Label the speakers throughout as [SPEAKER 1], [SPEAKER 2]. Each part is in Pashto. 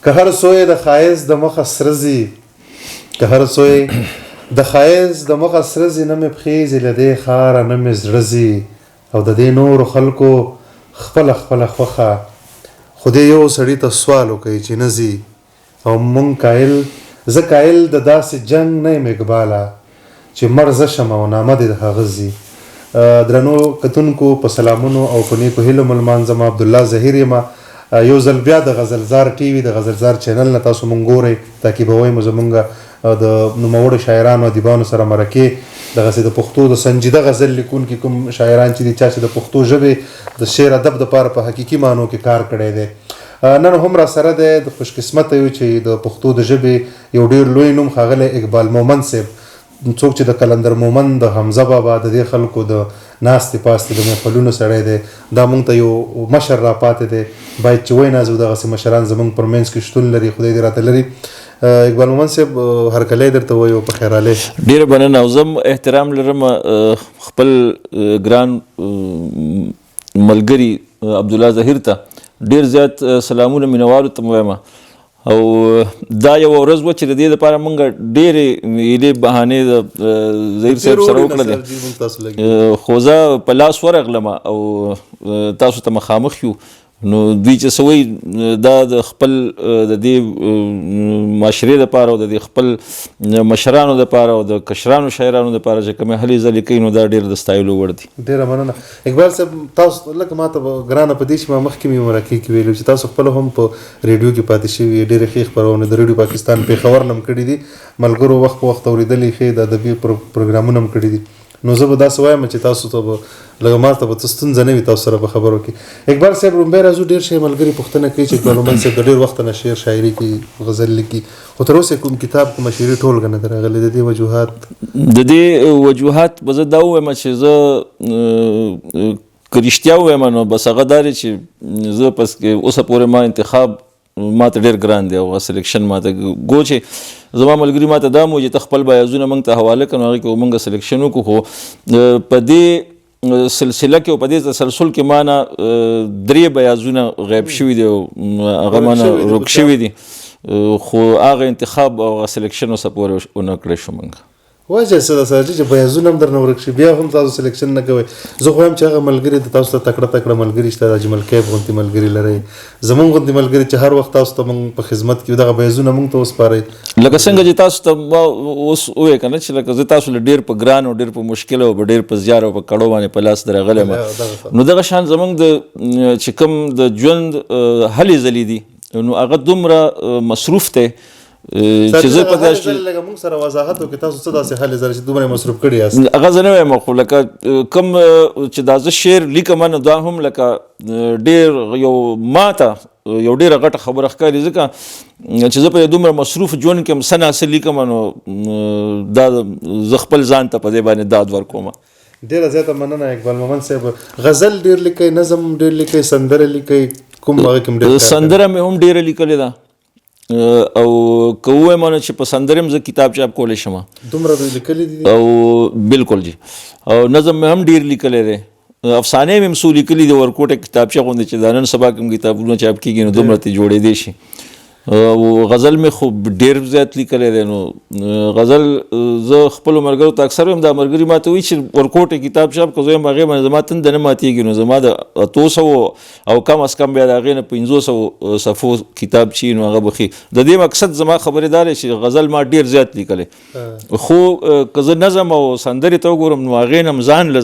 [SPEAKER 1] که هر سوی د ښایست د مخه سره ځي که هر سوی د ښایست د مخه سره ځي نه مې پښې ځي له دې ښاره نه مې زړه ځي او د دې نورو خلکو خپله خوښه خو دې یو سړي ته سوال وکوي چې نه ځي او مونږ قایل زه قایل د داسې جنګ نه یم اقباله چې مړ زه شم او نامه دې د هغه ځي. درنو کتونکو په سلامونو او په نیکو هیلو ملمانځم. عبدالله ظهیر یم. یو ځل بیا د غزلزار ټي وي د غزلزار چینل نه تاسو مونږ ګورئ تعقیبوئ مو زمونږ د نوموړو شاعرانو ادیبانو سره مرکې دغسې د پښتو د سنجیده غزل لیکونکي کوم شاعران چې دي چا چې د پښتو ژبې د شعر ادب دپاره په حقیقي معنو کې کار کړی دی. نن هم را سره دی د خوشقسمته یو چې د پښتو د ژبې یو ډېر لوی نوم ښاغلی اقبال مومند صاحب څوک چې د کلندر مومند د حمزه بابا د دې خلکو د ناستې پاستې د محفلونو سړی دی. دا مونږ ته یو مشر را پاتې دی. باید چې وینازو دغسې مشران زمونږ پر منځ کې شتون لري. خدای دې راته لري. اقبال مومند صاحب هرکلی درته وایو په خیرالی.
[SPEAKER 2] ډېره مننه او زه هم احترام لرم خپل ګران ملګري عبدالله ظهیر ته ډېر زیات سلامونه مینوالو ته وایم او دا یو ورځ وه چې د دې دپاره موږ ډېرې هیلې بهانې د ظهیر صاحب سره وکړلې خو زه په لاس ورغلم او تاسو ته مخامخ یو نو دوی چې څه وایي دا د خپل د دې معاشرې دپاره او د دې خپل مشرانو دپاره او د کشرانو شاعرانو دپاره چې کومې هلې ځلې کوي نو دا ډېر د ستایلو وړ دي.
[SPEAKER 1] ډېره مننه اقبال صاحب. تاسو لکه ما ته ګرانه په دې چې ما مخکې مې مرکې کې ویلو چې تاسو خپله هم په ریډیو کې پاتې شوي ډېرې ښې خپرونې د ریډیو پاکستان پېښور نه هم کړي دي. ملګرو وخت په وخت اورېدلې ښې د ادبي پروګرامونه هم کړي دي. نو زه به داسې وایم چې تاسو ته به لږه ما ته به څه ستونزه نه وي تاسو سره په خبرو کې. اقبال صاحب لومبی راځو ډېر شی ملګري پوښتنه کوي چې اقبال مومند صاحب د ډېر وخته نه شعر شاعري کوي غزل لیکي خو تر اوسه کوم کتاب کومه شعري ټولګه نه ده راغلې. د دې
[SPEAKER 2] وجوهات به زه دا ووایم چې زه که رښتیا ووایم نو بس هغه دا دی چې زه پس اوسه پورې ما انتخاب ما ته ډېر ګران دی او سلیکشن ما ته ګو چې زما ملګري ما ته دا مو چې ته خپل بیازونه موږ ته حواله کړو هغې کې موږ سلیکشن وکړو خو په دې سلسله کې او په دې تسلسل کې ما نه 3 بیازونه غیب شوي دي او هغه ما نه روک شوي دي خو هغه انتخاب او هغه سلیکشن اوسه پورې ونه کړی شو موږ.
[SPEAKER 1] وجه څه ده سر چې بیازونه هم درنه ورک شي بیا هم تاسو سلیکشن نه کوئ. زه خو وایم چې هغه ملګري د تاسو ته تکړه ملګري شته د اجمل کیف غوندې ملګري لرئ زمونږ غوندې ملګري چې هر وخت تاسو ته موږ په خدمت کې دغه بیازونه موږ ته وسپارئ.
[SPEAKER 2] لکه څنګه چې تاسو ته ما اوس ووایې که نه چې لکه زه تاسو له ډېر په ګران او ډېر په مشکل او ډېر په زیار او په کړو باندې په لاس درغلی یم نو دغه شان زموږ د چې کوم د ژوند هلې ځلې دي نو هغه دومره مصروف دی چې زه په داسې
[SPEAKER 1] لکه موږ سره وضاحت وکړي تاسو څه داسې هلې ځلې چې دومره مصروف کړي یاست.
[SPEAKER 2] هغه زه نه وایم خو لکه کوم چې دا زه شعر لیکم نو دا هم لکه ډېر یو ما ته یو ډېره غټه خبره ښکاري ځکه چې زه په دومره مصروف ژوند کې هم څه ناڅه لیکم نو دا زه خپل ځان ته په دې باندې داد ورکوم.
[SPEAKER 1] ډېره زیاته مننه اقبال مومند صاحب. غزل ډېر لیکئ نظم ډېر لیکئ سندره لیکئ کوم هغه کې هم ډېر
[SPEAKER 2] سندره مې هم ډېره لیکلې ده او که ووایم نو چې په سندرې هم زه کتاب چاپ کولی شم
[SPEAKER 1] دومره لیکلي دي
[SPEAKER 2] او بالکل جی او نظم مې هم ډېر لیکلی دی افسانې مې هم څو لیکلي دي ورکوټه کتابچه غوندې چې دا نن سبا کوم کتابونه چاپ کېږي نو دومره ترې جوړېدی شي او غزل مې خو ډېر زیات لیکلی دی نو غزل زه خپلو ملګرو ته اکثر وایم دا ملګري ما ته وایي چې ورکوټې کتاب چاپ که زه وایم هغې باندې زما تنده نه ماتېږي نو زما د 800 او کم از کم بیا د هغې نه 500 صفحو کتاب چې نو هغه بخي د دې مقصد زما خبرې دا دی چې غزل ما ډېر زیات لیکلی خو که زه نظم او سندرې ته وګورم نو هغې نه هم ځان له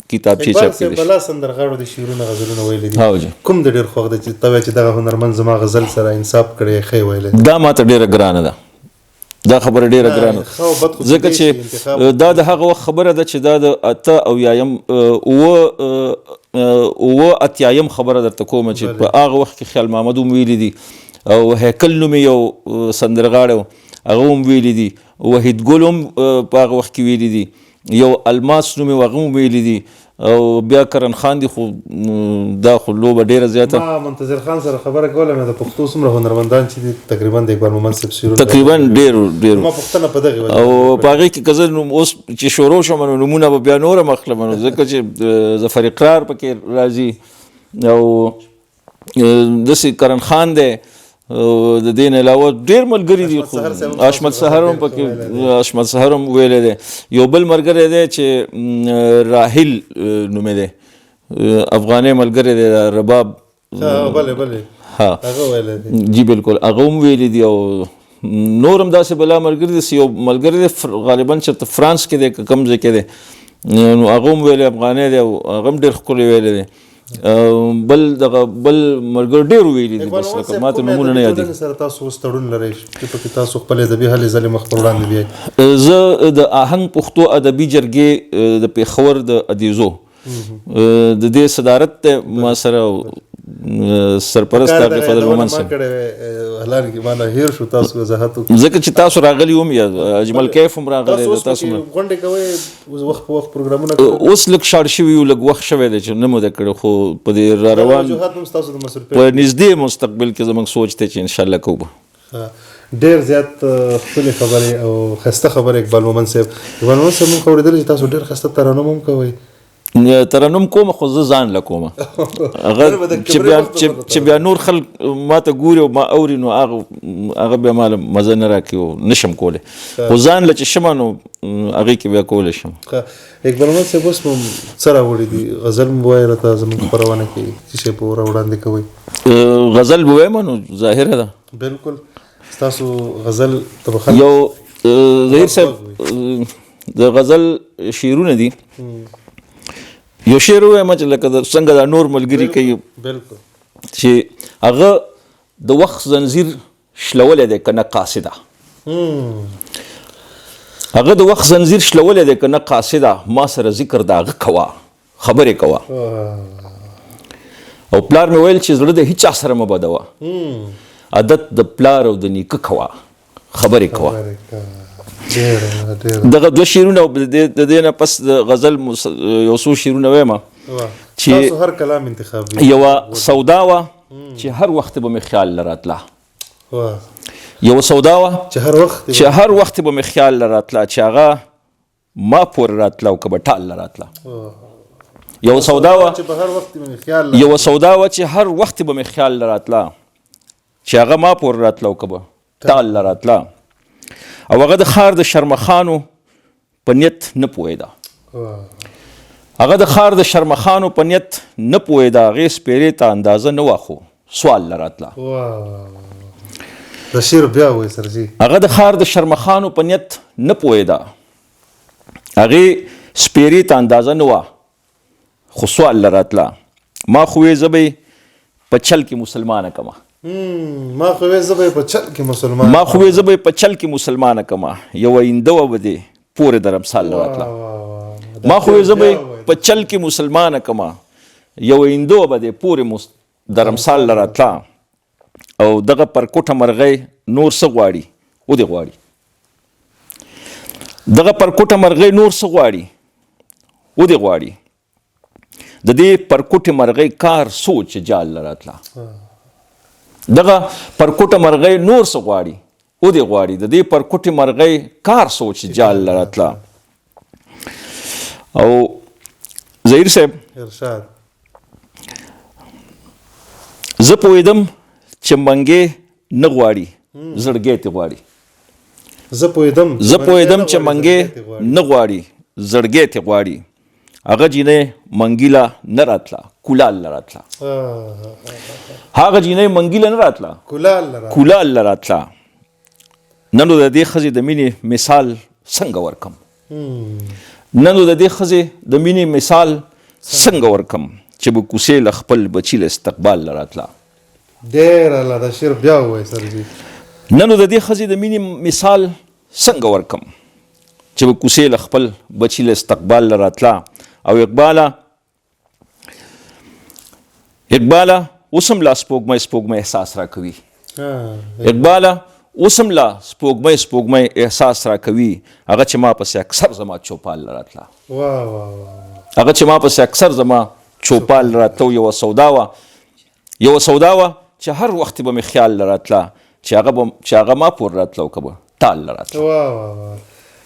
[SPEAKER 2] کتابچې چاپ کړی
[SPEAKER 1] بلا سندرغاړو د شعرونه غزلونه ویلي دي کوم د ډېر خوښ دی چې ته وایې چې دغه هنرمند زما غزل سره انصاف کړی
[SPEAKER 2] دا ما ته ډېره ګرانه ده دا خبره ډېره ګرانه ده ځکه چې دا د هغه وخت خبره ده چې دا د 8 خبره درته کومه چې په هغه وخت کې خیال محمد هم ویلي دي او هیکل نومې یو سندرغاړی هغه هم ویلي دي وحید ګل هم په هغه وخت کې ویلي دي یو الماس نومې هغه هم ویلي دي او بیا کرن خان دی خو دا خو لوبه ډېره زیاته
[SPEAKER 1] ما منتظر خان سره خبره کوله مې د پښتو څومره هنرمندان چې دي تقریبا د اقبال مومند صاحب شعرونه
[SPEAKER 2] تقریبا ډېر
[SPEAKER 1] ما پوښتنه په دغې
[SPEAKER 2] او په هغې کې که زه اوس چې شروع شم نو نومونه به بیا نور هم اخلم نو ځکه چې ظفر اقرار پکې راځي او داسې کرن خان دی د دې نه علاوه ډېر ملګري دي. اشمت سحر هم پکې اشمت سحر هم ویلی دی. یو بل ملګری دی چې راحل نومې دی، افغاني ملګری دی، رباب. ها جی بالکل هغه هم ویلی دي. او نور هم داسې بلا ملګري دي. یو ملګری دی غالبا چې فرانس کې دی که کوم ځای کې دی، نو هغه هم ویلی افغاني دی او هغه هم ډېر ښکلی ویلی دی. بل دغه بل ملګري ډېر ویلي دي، بس لکه ما ته نومونه نه یادېږي.
[SPEAKER 1] سره تاسو اوس تړون لرئ چې پکې تاسو خپل ادبي هلې ځلې مخ پر وړاندې بیایئ.
[SPEAKER 2] زه د آهنګ پښتو ادبي جرګې د پېښور د ادیزو د دې صدارت ته ما سره سرپرست هغه فضل مومند صاحب ځکه چې تاسو راغلي وم یا اجمل کیف هم راغلی دی. تاسو
[SPEAKER 1] غونډې کوئ وخت په وخت پروګرامونه کوئ.
[SPEAKER 2] اوس لږ شاړ شوي یو لږ وخت شوی دی چې نه مو ده کړی، خو په دې را روان په نږدې مستقبل کې زموږ سوچ دی چې انشاءالله کوو به.
[SPEAKER 1] ډېر زیات ښکلې خبرې او ښایسته خبرې اقبال مومند صاحب. اقبال مومند صاحب موږ اورېدلي چې تاسو ډېر ښایسته ترنم هم کوئ.
[SPEAKER 2] ترنم کوم خو زه ځان له کومه، هغه چې بیا نور خلک ما ته ګوري او ما اوري نو هغه بیا ما مزه نه راکوي او نشم کولی، خو ځان له چې شمه نو هغې کې بیا کولی شم.
[SPEAKER 1] اقبال مومند صاحب اوس مو څه راوړي دي؟ غزل مو ووایه راته زموږ خپرونه کې څه شی به را وړاندې کوئ؟
[SPEAKER 2] غزل به وایم نو ظاهره ده.
[SPEAKER 1] بالکل ستاسو غزل ته به خلک
[SPEAKER 2] یو ظهیر صاحب د غزل شعرونه دي. یو شعر ووایم چې لکه څنګه دا نور ملګري کوي چې هغه د وخت زنځیر شلولی دی که نه قاصده، هغه د وخت زنځیر شلولی دی که نه قاصده، ما سره ذکر د هغه کوه خبرې کوه. او پلار مې ویل چې زړه د هیچا سره مه بدوه، عادت د پلار او د نیکه کوه خبرې کوه. دغه دوه شعرونه د دې نه پس د غزل یو څو شعرونه وایم
[SPEAKER 1] چې هر کلام انتخابي.
[SPEAKER 2] یوه سودا وه چې هر وخت به مې خیال لراتله، یوه سودا وه چې هر وخت به مې خیال لراتله، چې هغه ما پورې راتله او که به ټال لراتله. یوه سودا وه چې هر وخت به مې خیال لراتله، چې هغه ما پورې راتله او که به ټال لراتله. او هغه د ښار د شرمخانو په نیت نه پوهېده، هغه د ښار د شرمخانو په نیت نه پوهېده، هغې سپېرې ته اندازه نه وه خو سوال لراتله.
[SPEAKER 1] د شعر بیا وایي سرجي.
[SPEAKER 2] هغه د ښار د شرمخانو په نیت نه پوهېده، هغې سپېرې ته اندازه نه وه خو سوال لراتله. ما خو یې زه به یې په چل کې مسلمانه کمه،
[SPEAKER 1] ما خو یې زه به یې په چل کې مسلمانه کمه، یو آینده وه به دې پورې د رمسال لراتله. ما خو یې زه به یې په چل کې مسلمانه کمه، یو آینده وه به دې پورې د رمسال لراتله. او دغه پر کوټه مرغۍ نور څه غواړي ودې غواړي، دغه پر کوټه مرغۍ نور څه غواړي ودې غواړي، د دې پر کوټې مرغۍ کار سوچ جال لراتله. دغه پر کوټه مرغۍ نور څه غواړي ودې غواړي، د دې پر کوټې مرغۍ کار سوچ جال لراتله. او ظهیر صاحب زه پوهېدم چې منګې نه غواړي زړګی ته غواړي، زه پوهېدم چې منګې
[SPEAKER 2] نه غواړي زړګی ته غواړي، هغه جینۍ منګیله نه راتله کولال لراتله، هغه جینۍ منګیله نه راتله کولال لراتله. نن نو د دې ښځې د مینې مثال څنګه ورکم، نن نو د دې ښځې د مینې مثال څنګه ورکم، چې به کوڅې له خپل بچي له استقبال لراتله.
[SPEAKER 1] ډېر الله دا شعر بیا ووایه سرجي.
[SPEAKER 2] نن نو د دې ښځې د مینې مثال څنګه ورکم، چې به کوڅې له خپل بچي له استقبال لراتله. او اقباله اوس هم لا سپوږمۍ احساس راکوي، اقباله اوس هم لا سپوږمۍ احساس راکوي، هغه چې ما پسې اکثر زما چوپال لراتله، هغه چې ما پسې اکثر زما چوپال لراتله. یوه سودا وه چې هر وخت به مې خیال لراتله، چې هغه ما پورې راتله او که به ټال لراتله.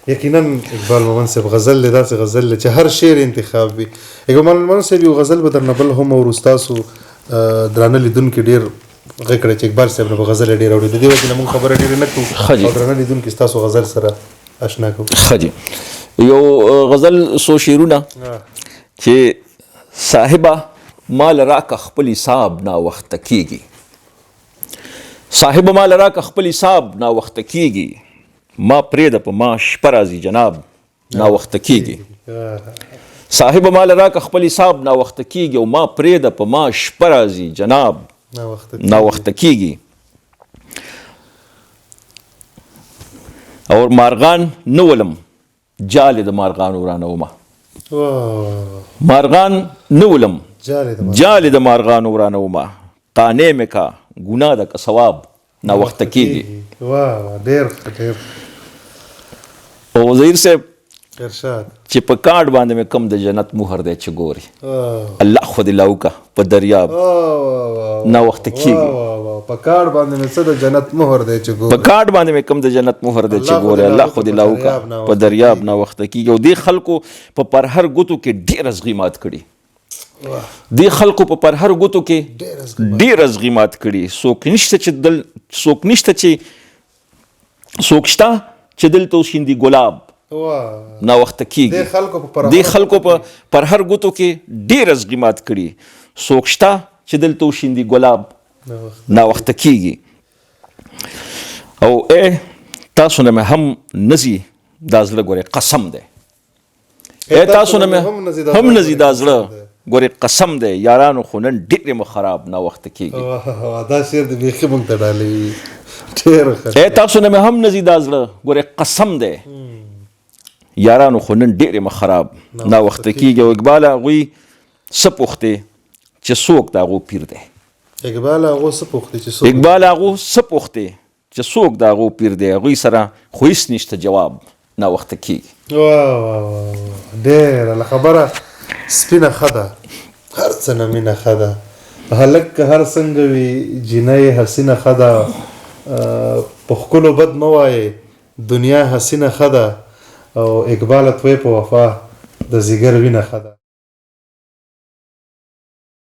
[SPEAKER 1] یقینا اقبال مومند صاحب غزل دی داسې غزل دی چې هر شعر انتخاب وي. اقبال مومند صاحب یو غزل به درنه بل هم اورو، ستاسو درانه لیدونکي ډېر هغه کړه چې اقبال صاحب په غزل ډیر اوري د دې وجه نه موږ خبره ډیر نه کوو او درنه لیدونکو تاسو غزل سره آشنا کوو.
[SPEAKER 2] خجی یو غزل سو شیرونه چې صاحبہ مال راکه خپل حساب نا وخت کیږي، صاحب مال راکه خپل حساب نا وخت کیږي، ما پرېده په ما شپه راځي جناب نا وخت کیږي، صاحب مال راکه خپل حساب نا وخت کیږي او ما پرېده په ما شپه راځي جناب نا وخت کیږي. اور مارغان نولم جال د مارغان ورانه وما، مارغان نولم جال د مارغان ورانه وما، قانع مې کا ګناه ده که ثواب نا وخت کیږي.
[SPEAKER 1] واه ډیر ډیر.
[SPEAKER 2] او ظهیر صاحب
[SPEAKER 1] ارشاد
[SPEAKER 2] چې په کارډ باندې مې کم د جنت مهر دی چې ګوري الله خو دې لاوکه په دریاب نا وخت کیږي،
[SPEAKER 1] په کارډ باندې مې څه د جنت مهر دی چې ګوري،
[SPEAKER 2] په کارډ باندې مې کم د جنت مهر دی چې ګوري الله خو دې لاوکه په دریاب نا وخت کیږي. او دې خلکو په پرهر ګوتو کې ډیر ازغیمات کړي، دې خلکو په پرهر ګوتو کې ډیر ازغیمات کړي. څوک نشته چې دلته وشیندي ګلاب نا وخت کیږي، دې خلکو په پرهر ګوتو کې ډیر ازغیمات کړي، څوک شته چې دلته وشیندي ګلاب نا وخت کیږي. او تاسو نه مې هم نزي دا زړه ګورې قسم دی، تاسو نه مې هم نزي دا زړه ګورې قسم دی، یارانو خو نن ډېر مو خراب نا وخت کیږي.
[SPEAKER 1] دا شعر د بیخي مونږ ته ډالي ډېر ښه.
[SPEAKER 2] تاسو نه مې هم نزي دا زړه ګورې قسم دی، یارانو خو نن ډېر مو خراب نا وخت کیږي. او اقبال هغوی څه پوښتې چې څوک د هغو پیر دی،
[SPEAKER 1] اقبال هغو څه پوښتې
[SPEAKER 2] اقبال هغو څه پوښتې چې څوک د هغو پیر دی، هغوی سره خو هېڅ نشته جواب نا وخت کیږي.
[SPEAKER 1] واه ډېره خبره سپینه ښه ده، هر څه نه مینه ښه ده، هلک که هر څنګه وي جینۍ حسینه ښه ده، په ښکلو بد مه وایې دنیا حسینه ښه ده، او اقبال توی په وفا د ځیګر وینه ښه ده.